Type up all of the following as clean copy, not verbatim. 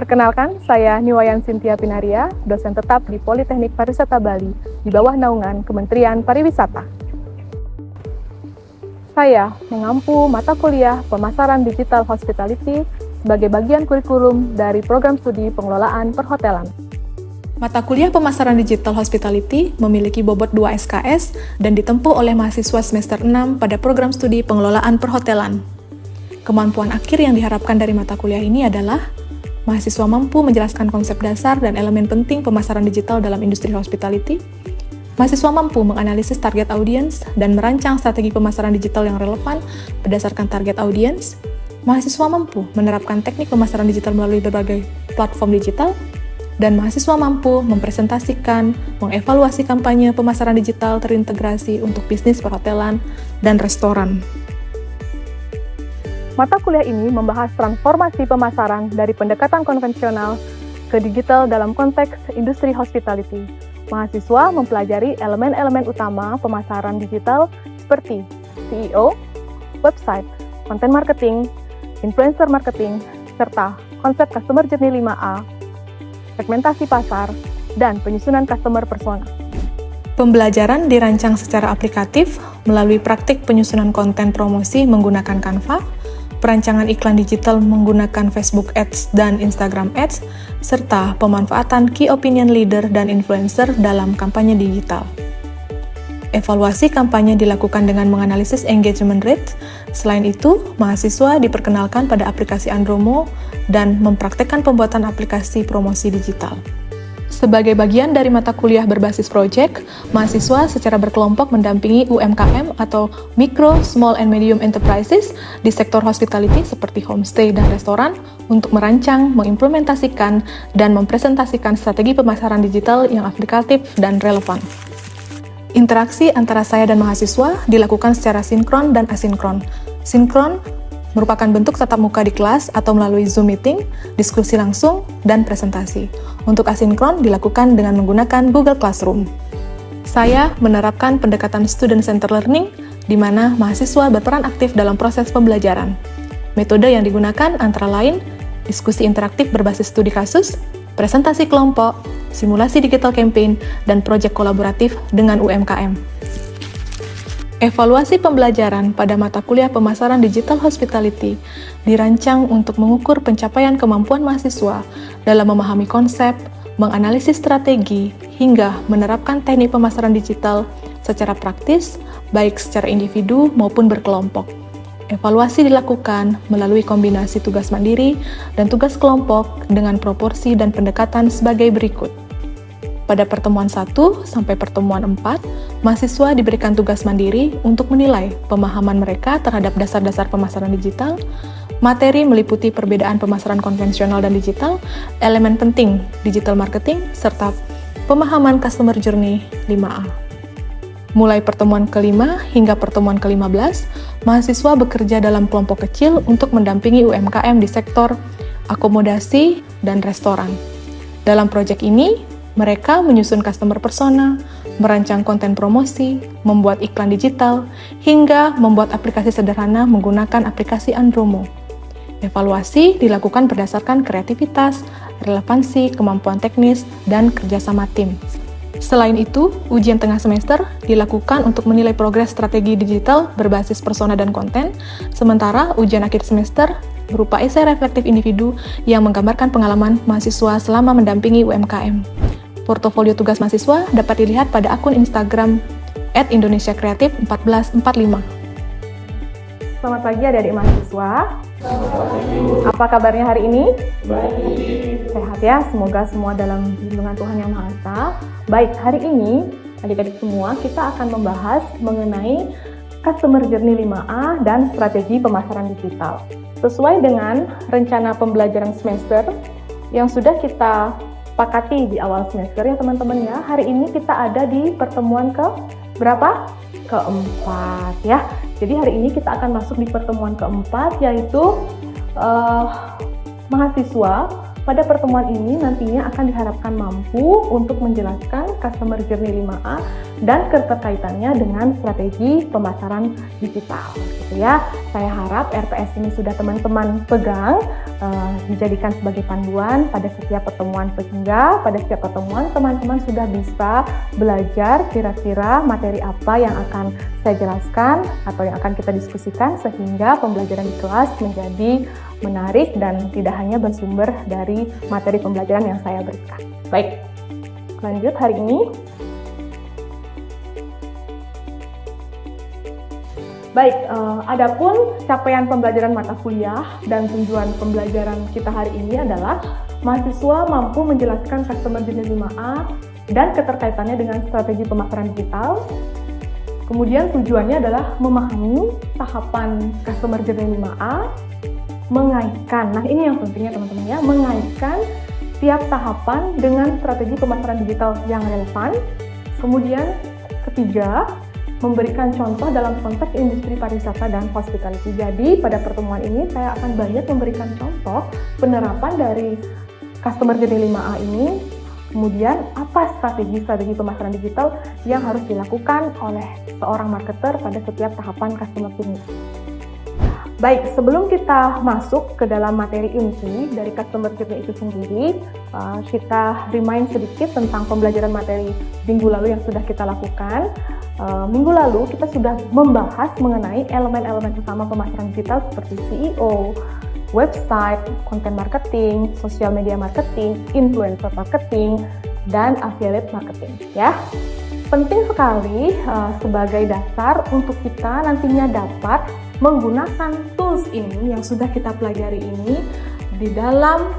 Perkenalkan, saya Niwayan Cynthia Pinaria, dosen tetap di Politeknik Pariwisata Bali, di bawah naungan Kementerian Pariwisata. Saya mengampu mata kuliah Pemasaran Digital Hospitality sebagai bagian kurikulum dari program studi pengelolaan perhotelan. Mata kuliah Pemasaran Digital Hospitality memiliki bobot 2 SKS dan ditempuh oleh mahasiswa semester 6 pada program studi pengelolaan perhotelan. Kemampuan akhir yang diharapkan dari mata kuliah ini adalah mahasiswa mampu menjelaskan konsep dasar dan elemen penting pemasaran digital dalam industri hospitality. Mahasiswa mampu menganalisis target audience dan merancang strategi pemasaran digital yang relevan berdasarkan target audience. Mahasiswa mampu menerapkan teknik pemasaran digital melalui berbagai platform digital. Dan mahasiswa mampu mempresentasikan, mengevaluasi kampanye pemasaran digital terintegrasi untuk bisnis perhotelan dan restoran. Mata kuliah ini membahas transformasi pemasaran dari pendekatan konvensional ke digital dalam konteks industri hospitality. Mahasiswa mempelajari elemen-elemen utama pemasaran digital seperti SEO, website, content marketing, influencer marketing, serta konsep customer journey 5A, segmentasi pasar, dan penyusunan customer persona. Pembelajaran dirancang secara aplikatif melalui praktik penyusunan konten promosi menggunakan Canva, perancangan iklan digital menggunakan Facebook Ads dan Instagram Ads, serta pemanfaatan key opinion leader dan influencer dalam kampanye digital. Evaluasi kampanye dilakukan dengan menganalisis engagement rate. Selain itu, mahasiswa diperkenalkan pada aplikasi Andromo dan mempraktekkan pembuatan aplikasi promosi digital. Sebagai bagian dari mata kuliah berbasis proyek, mahasiswa secara berkelompok mendampingi UMKM atau Micro, Small and Medium Enterprises di sektor hospitality seperti homestay dan restoran untuk merancang, mengimplementasikan, dan mempresentasikan strategi pemasaran digital yang aplikatif dan relevan. Interaksi antara saya dan mahasiswa dilakukan secara sinkron dan asinkron. Sinkron merupakan bentuk tatap muka di kelas atau melalui Zoom meeting, diskusi langsung, dan presentasi. Untuk asinkron dilakukan dengan menggunakan Google Classroom. Saya menerapkan pendekatan student-centered learning, di mana mahasiswa berperan aktif dalam proses pembelajaran. Metode yang digunakan antara lain diskusi interaktif berbasis studi kasus, presentasi kelompok, simulasi digital campaign, dan proyek kolaboratif dengan UMKM. Evaluasi pembelajaran pada mata kuliah pemasaran digital hospitality dirancang untuk mengukur pencapaian kemampuan mahasiswa dalam memahami konsep, menganalisis strategi, hingga menerapkan teknik pemasaran digital secara praktis, baik secara individu maupun berkelompok. Evaluasi dilakukan melalui kombinasi tugas mandiri dan tugas kelompok dengan proporsi dan pendekatan sebagai berikut. Pada pertemuan 1 sampai pertemuan 4, mahasiswa diberikan tugas mandiri untuk menilai pemahaman mereka terhadap dasar-dasar pemasaran digital. Materi meliputi perbedaan pemasaran konvensional dan digital, elemen penting digital marketing, serta pemahaman customer journey 5A. Mulai pertemuan kelima hingga pertemuan ke-15, mahasiswa bekerja dalam kelompok kecil untuk mendampingi UMKM di sektor akomodasi dan restoran. Dalam proyek ini, mereka menyusun customer persona, merancang konten promosi, membuat iklan digital, hingga membuat aplikasi sederhana menggunakan aplikasi Andromo. Evaluasi dilakukan berdasarkan kreativitas, relevansi, kemampuan teknis, dan kerjasama tim. Selain itu, ujian tengah semester dilakukan untuk menilai progres strategi digital berbasis persona dan konten, sementara ujian akhir semester berupa esai reflektif individu yang menggambarkan pengalaman mahasiswa selama mendampingi UMKM. Portofolio tugas mahasiswa dapat dilihat pada akun Instagram @indonesiakreatif1445. Selamat pagi adik-adik mahasiswa. Apa kabarnya hari ini? Baik. Sehat ya, semoga semua dalam lindungan Tuhan Yang Maha Esa. Baik, hari ini adik-adik semua kita akan membahas mengenai Customer Journey 5A dan strategi pemasaran digital. Sesuai dengan rencana pembelajaran semester yang sudah kita sepakati di awal semester ya teman-teman ya. Hari ini kita ada di pertemuan ke berapa? Keempat ya. Jadi hari ini kita akan masuk di pertemuan keempat, yaitu mahasiswa pada pertemuan ini nantinya akan diharapkan mampu untuk menjelaskan Customer Journey 5A dan keterkaitannya dengan strategi pemasaran digital. Gitu ya. Saya harap RPS ini sudah teman-teman pegang, dijadikan sebagai panduan pada setiap pertemuan, sehingga pada setiap pertemuan teman-teman sudah bisa belajar kira-kira materi apa yang akan saya jelaskan atau yang akan kita diskusikan, sehingga pembelajaran di kelas menjadi menarik dan tidak hanya bersumber dari materi pembelajaran yang saya berikan. Baik, lanjut hari ini. Baik, adapun capaian pembelajaran mata kuliah dan tujuan pembelajaran kita hari ini adalah mahasiswa mampu menjelaskan Customer Journey 5A dan keterkaitannya dengan strategi pemasaran digital. Kemudian tujuannya adalah memahami tahapan Customer Journey 5A, mengaitkan, nah ini yang pentingnya teman-teman ya, mengaitkan tiap tahapan dengan strategi pemasaran digital yang relevan. Kemudian ketiga, memberikan contoh dalam konteks industri pariwisata dan hospitality. Jadi pada pertemuan ini saya akan banyak memberikan contoh penerapan dari Customer Journey 5A ini. Kemudian apa strategi pemasaran digital yang harus dilakukan oleh seorang marketer pada setiap tahapan customer journey. Baik, sebelum kita masuk ke dalam materi inti dari customer journey itu sendiri, kita remind sedikit tentang pembelajaran materi minggu lalu yang sudah kita lakukan. Minggu lalu kita sudah membahas mengenai elemen-elemen utama pemasaran digital seperti SEO, website, content marketing, social media marketing, influencer marketing, dan affiliate marketing. Ya, penting sekali sebagai dasar untuk kita nantinya dapat menggunakan tools ini yang sudah kita pelajari ini di dalam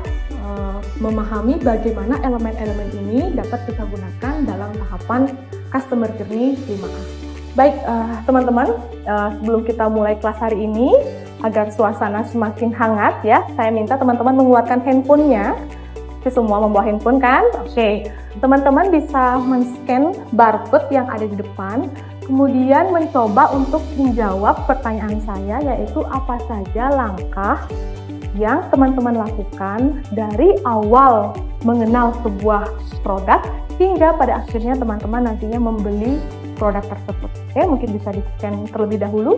memahami bagaimana elemen-elemen ini dapat kita gunakan dalam tahapan Customer Journey 5A. Baik, teman-teman, sebelum kita mulai kelas hari ini, agar suasana semakin hangat ya, saya minta teman-teman mengeluarkan handphonenya. Semua membawa handphone kan? Oke, teman-teman bisa men-scan barcode yang ada di depan, kemudian mencoba untuk menjawab pertanyaan saya, yaitu apa saja langkah yang teman-teman lakukan dari awal mengenal sebuah produk hingga pada akhirnya teman-teman nantinya membeli produk tersebut. Oke, mungkin bisa di-scan terlebih dahulu.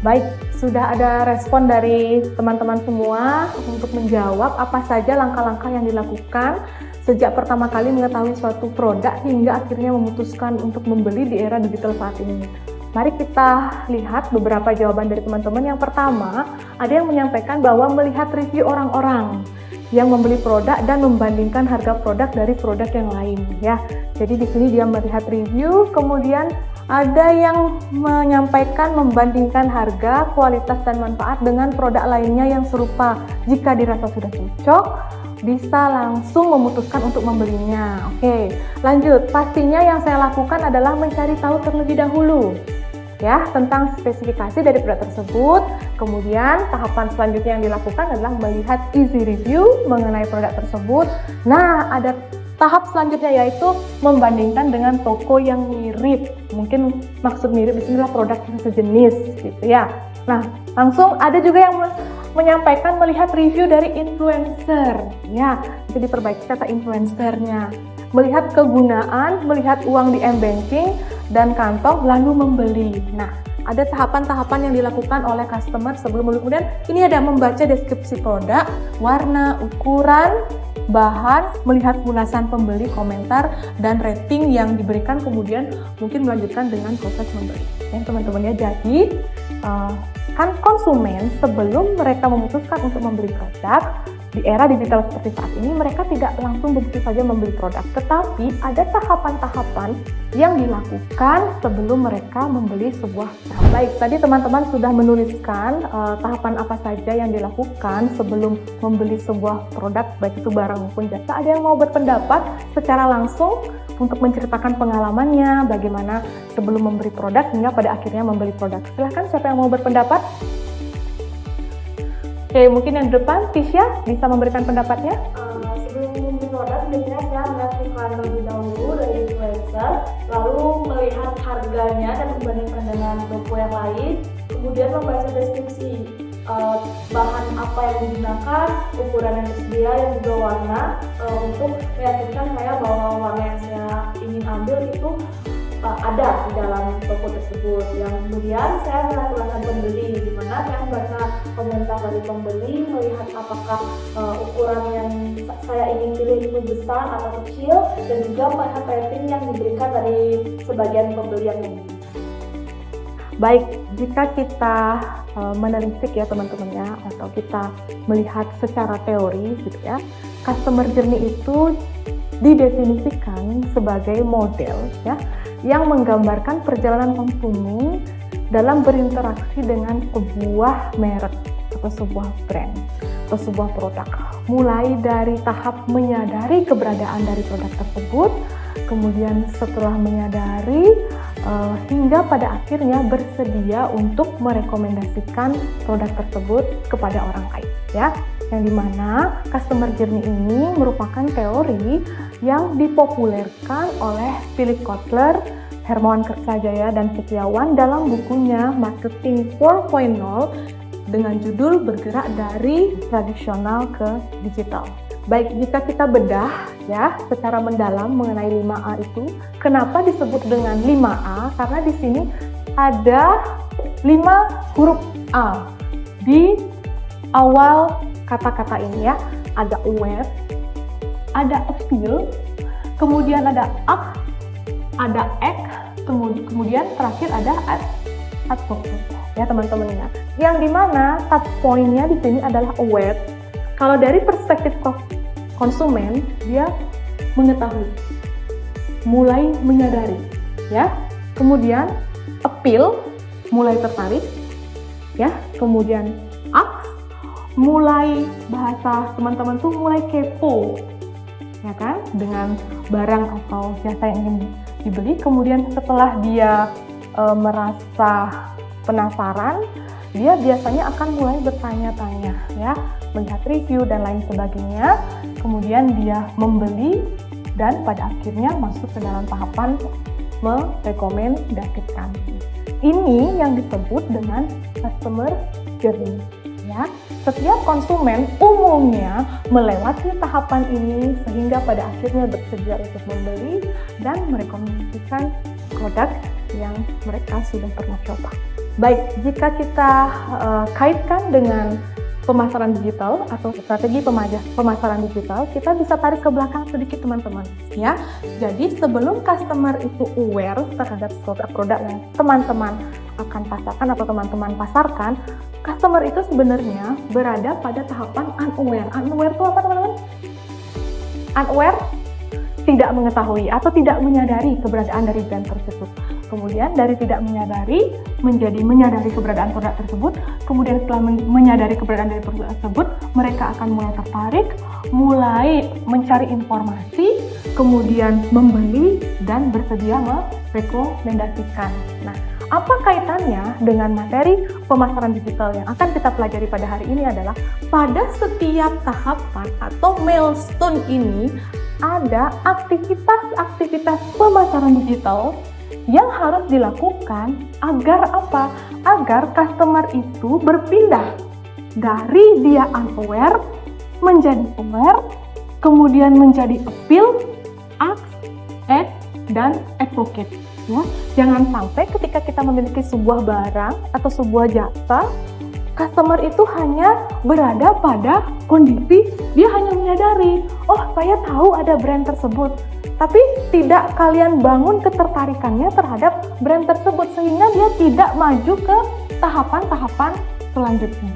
Baik, sudah ada respon dari teman-teman semua untuk menjawab apa saja langkah-langkah yang dilakukan sejak pertama kali mengetahui suatu produk hingga akhirnya memutuskan untuk membeli di era digital saat ini. Mari kita lihat beberapa jawaban dari teman-teman. Yang pertama, ada yang menyampaikan bahwa melihat review orang-orang yang membeli produk dan membandingkan harga produk dari produk yang lain ya. Jadi di sini dia melihat review, kemudian ada yang menyampaikan membandingkan harga, kualitas dan manfaat dengan produk lainnya yang serupa. Jika dirasa sudah cocok, bisa langsung memutuskan untuk membelinya. Oke, lanjut. Pastinya yang saya lakukan adalah mencari tahu terlebih dahulu ya tentang spesifikasi dari produk tersebut. Kemudian tahapan selanjutnya yang dilakukan adalah melihat easy review mengenai produk tersebut. Nah, ada tahap selanjutnya yaitu membandingkan dengan toko yang mirip. Mungkin maksud mirip di sini adalah produk yang sejenis gitu ya. Nah, langsung ada juga yang menyampaikan melihat review dari influencer ya. Jadi diperbaiki kata influencernya. Melihat kegunaan, melihat uang di m-banking dan kantong lalu membeli. Nah, ada tahapan-tahapan yang dilakukan oleh customer sebelum membeli. Kemudian ini ada membaca deskripsi produk, warna, ukuran, bahan, melihat ulasan pembeli, komentar, dan rating yang diberikan, kemudian mungkin melanjutkan dengan proses membeli. Ya, teman-teman ya, jadi kan konsumen sebelum mereka memutuskan untuk membeli produk, di era digital seperti saat ini, mereka tidak langsung begitu saja membeli produk, tetapi ada tahapan-tahapan yang dilakukan sebelum mereka membeli sebuah produk. Baik, tadi teman-teman sudah menuliskan tahapan apa saja yang dilakukan sebelum membeli sebuah produk, baik itu barang maupun jasa. Ada yang mau berpendapat secara langsung untuk menceritakan pengalamannya, bagaimana sebelum membeli produk hingga pada akhirnya membeli produk. Silahkan, siapa yang mau berpendapat? Oke, mungkin yang di depan, Tisha bisa memberikan pendapatnya. Sebelum membeli produk, biasanya saya melihat iklan terlebih dahulu dari influencer. customer, lalu melihat harganya dan membandingkan dengan toko yang lain, kemudian membaca deskripsi bahan apa yang digunakan, ukuran yang tersedia, yang juga warna, untuk meyakinkan saya bahwa warna yang saya ingin ambil itu ada di dalam toko tersebut. Yang kemudian saya melakukan pembeli, di mana saya membaca komentar dari pembeli, melihat apakah ukuran yang saya ingin pilih itu besar atau kecil, dan juga melihat rating yang diberikan dari sebagian pembeli yang ini. Baik, jika kita menelisik ya teman-teman ya, atau kita melihat secara teori gitu ya, customer journey itu didefinisikan sebagai model ya yang menggambarkan perjalanan konsumen dalam berinteraksi dengan sebuah merek atau sebuah brand atau sebuah produk, mulai dari tahap menyadari keberadaan dari produk tersebut, kemudian setelah menyadari hingga pada akhirnya bersedia untuk merekomendasikan produk tersebut kepada orang lain ya, yang dimana customer journey ini merupakan teori yang dipopulerkan oleh Philip Kotler, Hermawan Kertajaya, dan Setiawan dalam bukunya Marketing 4.0 dengan judul Bergerak dari Tradisional ke Digital. Baik, jika kita bedah ya secara mendalam mengenai 5A itu, kenapa disebut dengan 5A? Karena di sini ada 5 huruf A di awal kata-kata ini ya. Ada aware, ada appeal, kemudian ada act, ada kemudian terakhir ada advocate ya teman-teman ya. Yang dimana touch point-nya di sini adalah aware. Kalau dari perspektif konsumen, dia mengetahui, mulai menyadari ya. Kemudian appeal, mulai tertarik ya. Kemudian act, mulai bahasa teman-teman tuh mulai kepo ya kan, dengan barang atau jasa yang ingin dibeli. Kemudian setelah dia merasa penasaran, dia biasanya akan mulai bertanya-tanya ya, melihat review dan lain sebagainya. Kemudian dia membeli dan pada akhirnya masuk ke dalam tahapan merekomendasikan. Ini yang disebut dengan customer journey ya. Setiap konsumen umumnya melewati tahapan ini sehingga pada akhirnya bersedia untuk membeli dan merekomendasikan produk yang mereka sudah pernah coba. Baik, jika kita kaitkan dengan pemasaran digital atau strategi pemasaran digital, kita bisa tarik ke belakang sedikit teman-teman ya. Jadi sebelum customer itu aware terhadap produk-produk yang teman-teman akan pasarkan atau teman-teman pasarkan, customer itu sebenarnya berada pada tahapan unaware. Unaware itu apa teman-teman? Unaware, tidak mengetahui atau tidak menyadari keberadaan dari brand tersebut. Kemudian dari tidak menyadari menjadi menyadari keberadaan produk tersebut. Kemudian setelah menyadari keberadaan dari produk tersebut, mereka akan mulai tertarik, mulai mencari informasi, kemudian membeli dan bersedia merekomendasikan. Nah, apa kaitannya dengan materi pemasaran digital yang akan kita pelajari pada hari ini adalah pada setiap tahapan atau milestone ini ada aktivitas-aktivitas pemasaran digital yang harus dilakukan agar apa? Agar customer itu berpindah dari dia unaware menjadi aware, kemudian menjadi appeal, act, dan advocate. Ya, jangan sampai ketika kita memiliki sebuah barang atau sebuah jasa, customer itu hanya berada pada kondisi dia hanya menyadari, oh saya tahu ada brand tersebut, tapi tidak kalian bangun ketertarikannya terhadap brand tersebut sehingga dia tidak maju ke tahapan-tahapan selanjutnya.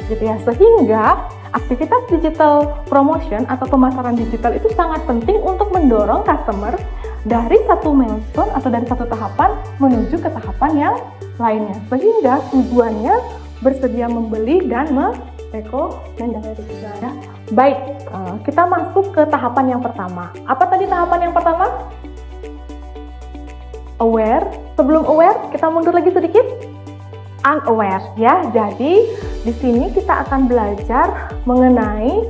Gitu ya, sehingga aktivitas digital promotion atau pemasaran digital itu sangat penting untuk mendorong customer dari satu milestone atau dari satu tahapan menuju ke tahapan yang lainnya, sehingga tujuannya bersedia membeli dan merekomendasikan. Ya. Baik, kita masuk ke tahapan yang pertama. Apa tadi tahapan yang pertama? Aware. Sebelum aware, kita mundur lagi sedikit. Unaware, ya. Jadi di sini kita akan belajar mengenai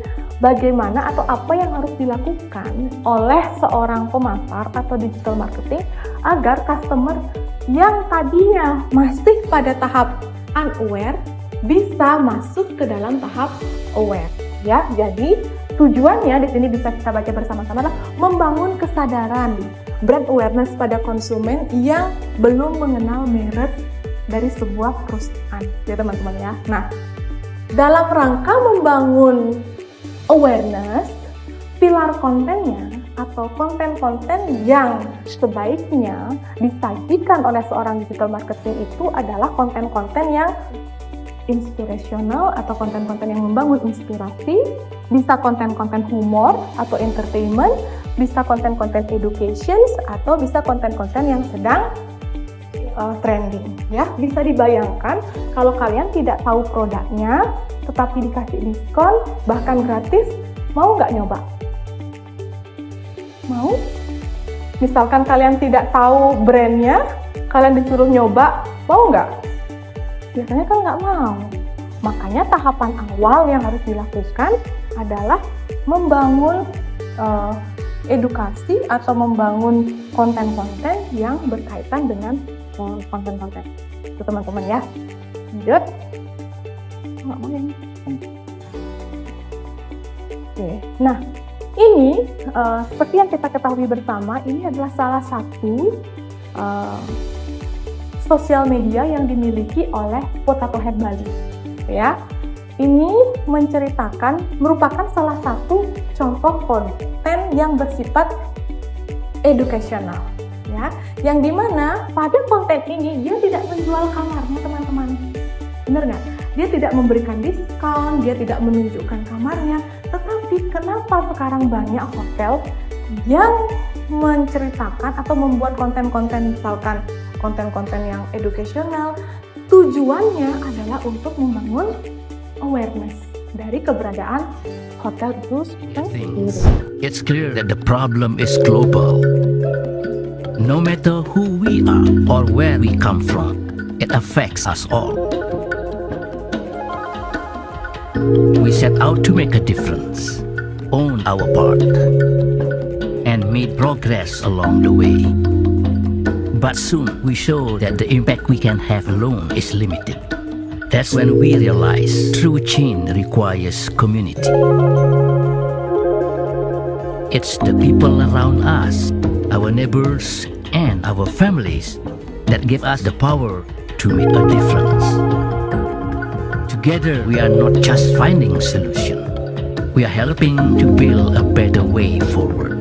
bagaimana atau apa yang harus dilakukan oleh seorang pemasar atau digital marketing agar customer yang tadinya masih pada tahap unaware bisa masuk ke dalam tahap aware, ya. Jadi tujuannya di sini bisa kita baca bersama-sama adalah membangun kesadaran brand awareness pada konsumen yang belum mengenal merek dari sebuah perusahaan, ya teman-teman ya. Nah, dalam rangka membangun awareness, pilar kontennya atau konten-konten yang sebaiknya disajikan oleh seorang digital marketing itu adalah konten-konten yang inspirational atau konten-konten yang membangun inspirasi, bisa konten-konten humor atau entertainment, bisa konten-konten education atau bisa konten-konten yang sedang trending, ya. Bisa dibayangkan kalau kalian tidak tahu produknya tetapi dikasih diskon bahkan gratis, mau nggak nyoba? Mau? Misalkan kalian tidak tahu brandnya, kalian disuruh nyoba, mau nggak? Biasanya kan nggak mau. Makanya tahapan awal yang harus dilakukan adalah membangun edukasi atau membangun konten-konten yang berkaitan dengan konten-konten itu teman-teman ya. Lanjut. Nggak mau ini. Oke. Nah, ini seperti yang kita ketahui bersama, ini adalah salah satu sosial media yang dimiliki oleh Potato Head Bali, ya. Ini merupakan salah satu contoh konten yang bersifat educational, ya. Yang dimana pada konten ini dia tidak menjual kamarnya teman-teman, bener nggak? Dia tidak memberikan diskon, dia tidak menunjukkan kamarnya. Tetapi kenapa sekarang banyak hotel yang menceritakan atau membuat konten-konten, misalkan konten-konten yang educational, tujuannya adalah untuk membangun awareness dari keberadaan hotel itu sendiri. It's clear that the problem is global. No matter who we are or where we come from, it affects us all. We set out to make a difference, own our part, and made progress along the way. But soon we show that the impact we can have alone is limited. That's when we realize true change requires community. It's the people around us, our neighbors, and our families that give us the power to make a difference. Together we are not just finding a solution, we are helping to build a better way forward.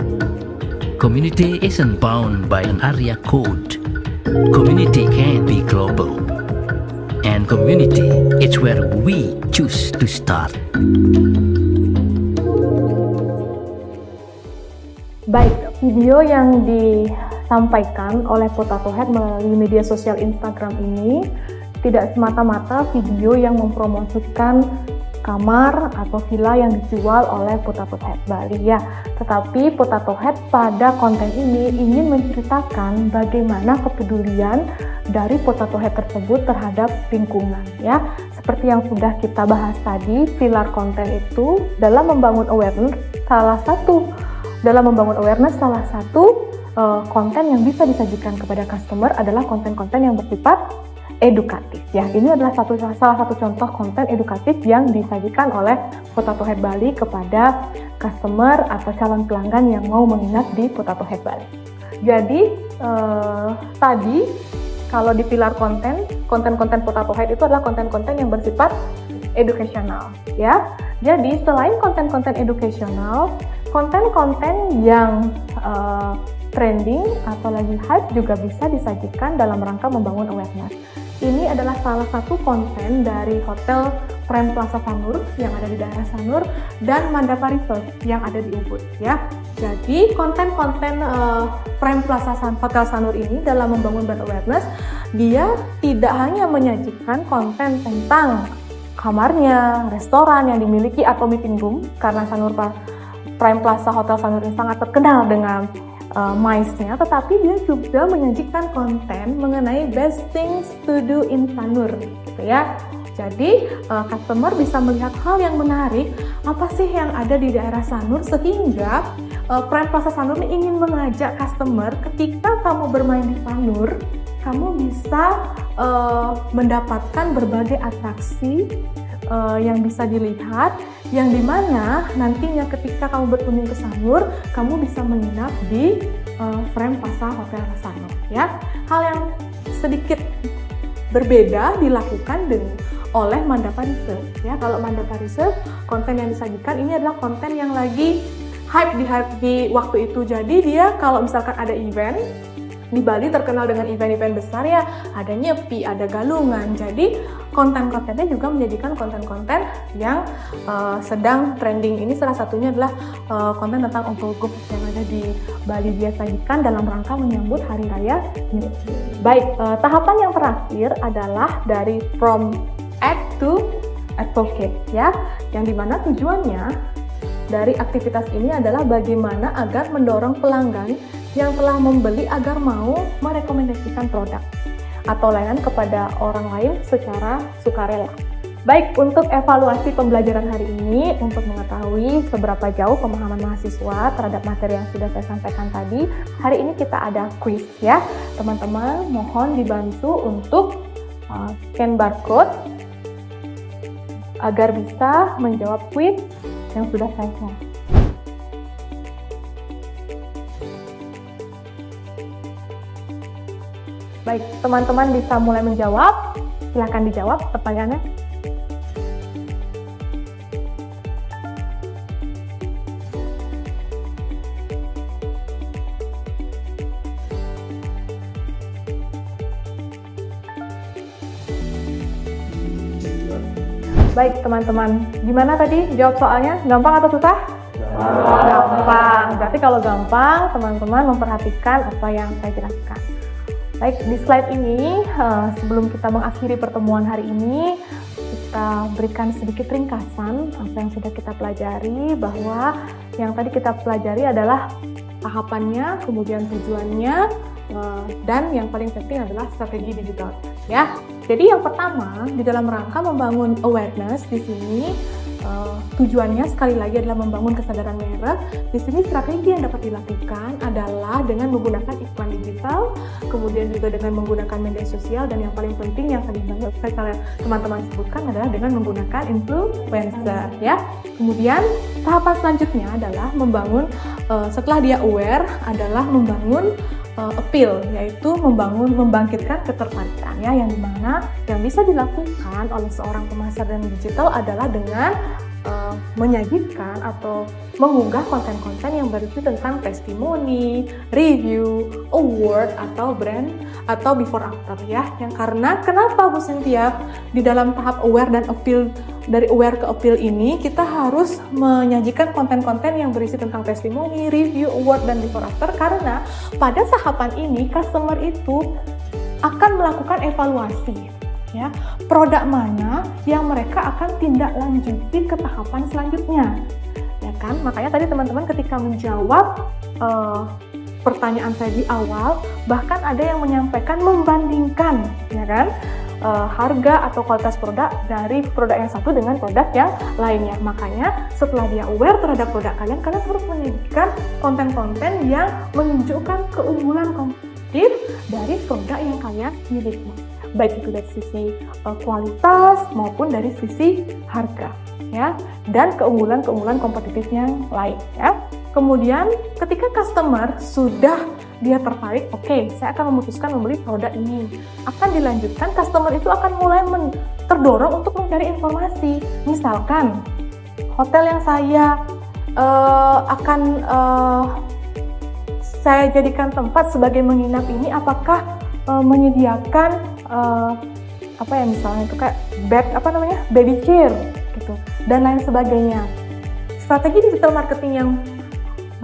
Community isn't bound by an area code. Community can be global. And community is where we choose to start. Baik, video yang disampaikan oleh Potato Head melalui media sosial Instagram ini tidak semata-mata video yang mempromosikan kamar atau villa yang dijual oleh Potato Head Bali ya. Tetapi Potato Head pada konten ini ingin menceritakan bagaimana kepedulian dari Potato Head tersebut terhadap lingkungan ya. Seperti yang sudah kita bahas tadi, pilar konten itu dalam membangun awareness salah satu konten yang bisa disajikan kepada customer adalah konten-konten yang bersifat edukatif ya. Ini adalah salah satu contoh konten edukatif yang disajikan oleh Potato Head Bali kepada customer atau calon pelanggan yang mau menginap di Potato Head Bali. Jadi tadi kalau di pilar konten-konten Potato Head itu adalah konten-konten yang bersifat educational ya. Jadi selain konten-konten educational, konten-konten yang trending atau lagi hype juga bisa disajikan dalam rangka membangun awareness. Ini adalah salah satu konten dari Hotel Prime Plaza Sanur yang ada di daerah Sanur dan Mandapa Resort yang ada di Ubud ya. Jadi konten-konten Prime Plaza Hotel Sanur ini dalam membangun brand awareness, dia tidak hanya menyajikan konten tentang kamarnya, restoran yang dimiliki atau meeting room, karena Prime Plaza Hotel Sanur ini sangat terkenal dengan MICE-nya, tetapi dia juga menyajikan konten mengenai best things to do in Sanur gitu ya. Jadi customer bisa melihat hal yang menarik, apa sih yang ada di daerah Sanur, sehingga Prime Plaza Sanur ini ingin mengajak customer ketika kamu bermain di Sanur, kamu bisa mendapatkan berbagai atraksi yang bisa dilihat, yang dimana nantinya ketika kamu berkunjung ke Sanur, kamu bisa menginap di Prime Plaza Hotel Sanur. Ya, hal yang sedikit berbeda dilakukan oleh Mandapa Reserve. Ya, kalau Mandapa Reserve, konten yang disajikan ini adalah konten yang lagi hype di waktu itu. Jadi dia kalau misalkan ada event di Bali terkenal dengan event-event besar ya, ada Nyepi, ada Galungan. Jadi konten-kontennya juga menjadikan konten-konten yang sedang trending. Ini salah satunya adalah konten tentang ogok-ogok yang ada di Bali, dia sajikan dalam rangka menyambut Hari Raya Nyepi. Baik, tahapan yang terakhir adalah dari from ad to advocate ya, yang dimana tujuannya dari aktivitas ini adalah bagaimana agar mendorong pelanggan yang telah membeli agar mau merekomendasikan produk atau layanan kepada orang lain secara sukarela. Baik, untuk evaluasi pembelajaran hari ini, untuk mengetahui seberapa jauh pemahaman mahasiswa terhadap materi yang sudah saya sampaikan tadi, hari ini kita ada quiz ya. Teman-teman mohon dibantu untuk scan barcode agar bisa menjawab quiz yang sudah saya share. Baik, teman-teman bisa mulai menjawab. Silakan dijawab pertanyaannya. Baik, teman-teman. Gimana tadi jawab soalnya? Gampang atau susah? Gampang. Berarti kalau gampang, teman-teman memperhatikan apa yang saya jelaskan. Baik, di slide ini, sebelum kita mengakhiri pertemuan hari ini, kita berikan sedikit ringkasan apa yang sudah kita pelajari, bahwa yang tadi kita pelajari adalah tahapannya, kemudian tujuannya, dan yang paling penting adalah strategi digital. Ya, jadi yang pertama di dalam rangka membangun awareness di sini, tujuannya sekali lagi adalah membangun kesadaran merek. Di sini strategi yang dapat dilakukan adalah dengan menggunakan iklan digital, kemudian juga dengan menggunakan media sosial, dan yang paling penting yang tadi teman-teman sebutkan adalah dengan menggunakan influencer. Ya, kemudian tahapan selanjutnya adalah membangun, setelah dia aware, adalah membangun appeal, yaitu membangkitkan ketertarikan ya, yang dimana yang bisa dilakukan oleh seorang pemasaran digital adalah dengan menyajikan atau mengunggah konten-konten yang berisi tentang testimoni, review, award, atau brand, atau before after ya. Yang karena kenapa Bu Cynthia di dalam tahap aware dan appeal, dari aware ke appeal ini kita harus menyajikan konten-konten yang berisi tentang testimoni, review, award, dan before after, karena pada tahapan ini customer itu akan melakukan evaluasi ya, produk mana yang mereka akan tindak lanjuti ke tahapan selanjutnya, ya kan? Makanya tadi teman-teman ketika menjawab pertanyaan saya di awal, bahkan ada yang menyampaikan membandingkan, ya kan, harga atau kualitas produk dari produk yang satu dengan produk yang lainnya. Makanya setelah dia aware terhadap produk kalian harus menyajikan konten-konten yang menunjukkan keunggulan kompetitif dari produk yang kalian miliki, baik itu dari sisi kualitas maupun dari sisi harga ya, dan keunggulan-keunggulan kompetitif yang lain ya. Kemudian ketika customer sudah dia tertarik, oke, saya akan memutuskan membeli produk ini, akan dilanjutkan, customer itu akan mulai terdorong untuk mencari informasi. Misalkan hotel yang saya saya jadikan tempat sebagai menginap ini, apakah menyediakan misalnya itu kayak bed baby chair gitu dan lain sebagainya. Strategi digital marketing yang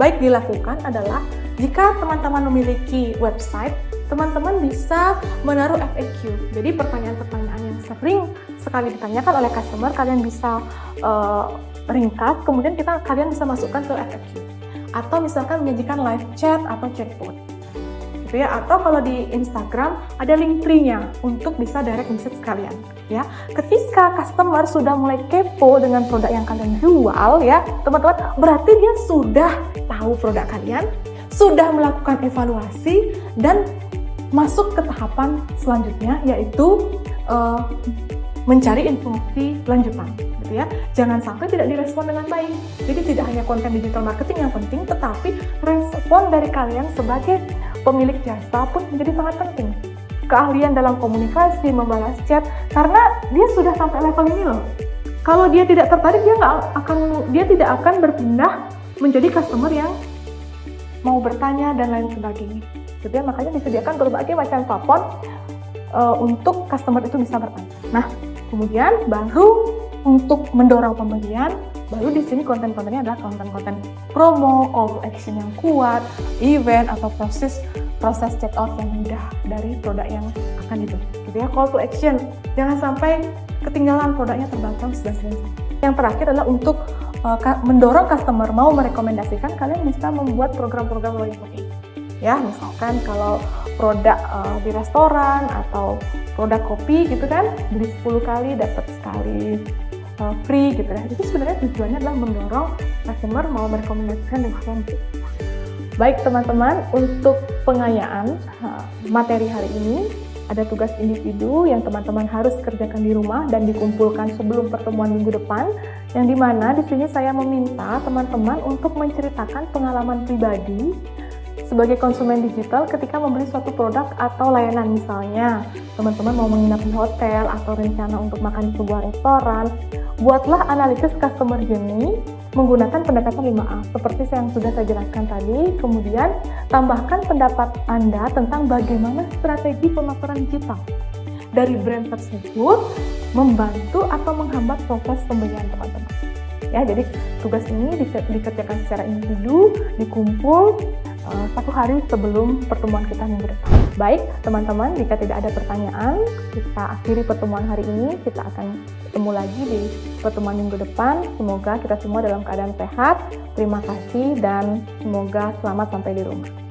baik dilakukan adalah jika teman-teman memiliki website, teman-teman bisa menaruh FAQ. Jadi pertanyaan-pertanyaan yang sering sekali ditanyakan oleh customer, kalian bisa ringkas, kemudian kalian bisa masukkan ke FAQ. Atau misalkan menyajikan live chat atau chatbot. Ya, atau kalau di Instagram ada link tree-nya untuk bisa direct message kalian. Ya, ketika customer sudah mulai kepo dengan produk yang kalian jual ya, teman-teman, berarti dia sudah tahu produk kalian, sudah melakukan evaluasi dan masuk ke tahapan selanjutnya, yaitu mencari informasi lanjutan, gitu ya. Jangan sampai tidak direspon dengan baik. Jadi tidak hanya konten digital marketing yang penting, tetapi respon dari kalian sebagai pemilik jasa pun menjadi sangat penting. Keahlian dalam komunikasi, membalas chat, karena dia sudah sampai level ini loh. Kalau dia tidak tertarik, dia tidak akan berpindah menjadi customer yang mau bertanya dan lain sebagainya. Jadi makanya disediakan berbagai macam platform untuk customer itu bisa bertanya. Nah, kemudian baru untuk mendorong pembelian, baru di sini konten-kontennya adalah konten-konten promo, call to action yang kuat, event atau proses check out yang mudah dari produk yang akan dibeli. Gitu ya, call to action. Jangan sampai ketinggalan produknya terbatas dan sebagainya. Yang terakhir adalah untuk mendorong customer mau merekomendasikan, kalian bisa membuat program-program loyalty. Ya, misalkan kalau produk di restoran atau produk kopi gitu kan, beli 10 kali dapat sekali free gitu ya. Itu sebenarnya tujuannya adalah mendorong customer mau merekomendasikan dengan kalian. Baik teman-teman, untuk pengayaan materi hari ini ada tugas individu yang teman-teman harus kerjakan di rumah dan dikumpulkan sebelum pertemuan minggu depan, yang dimana di sini saya meminta teman-teman untuk menceritakan pengalaman pribadi sebagai konsumen digital ketika membeli suatu produk atau layanan. Misalnya teman-teman mau menginap di hotel atau rencana untuk makan di sebuah restoran, buatlah analisis customer journey menggunakan pendekatan 5A seperti yang sudah saya jelaskan tadi. Kemudian tambahkan pendapat Anda tentang bagaimana strategi pemasaran digital dari brand tersebut membantu atau menghambat proses pembelian teman-teman. Ya, jadi tugas ini dikerjakan secara individu, dikumpul 1 hari sebelum pertemuan kita minggu depan. Baik teman-teman, jika tidak ada pertanyaan, kita akhiri pertemuan hari ini. Kita akan ketemu lagi di pertemuan minggu depan. Semoga kita semua dalam keadaan sehat. Terima kasih dan semoga selamat sampai di rumah.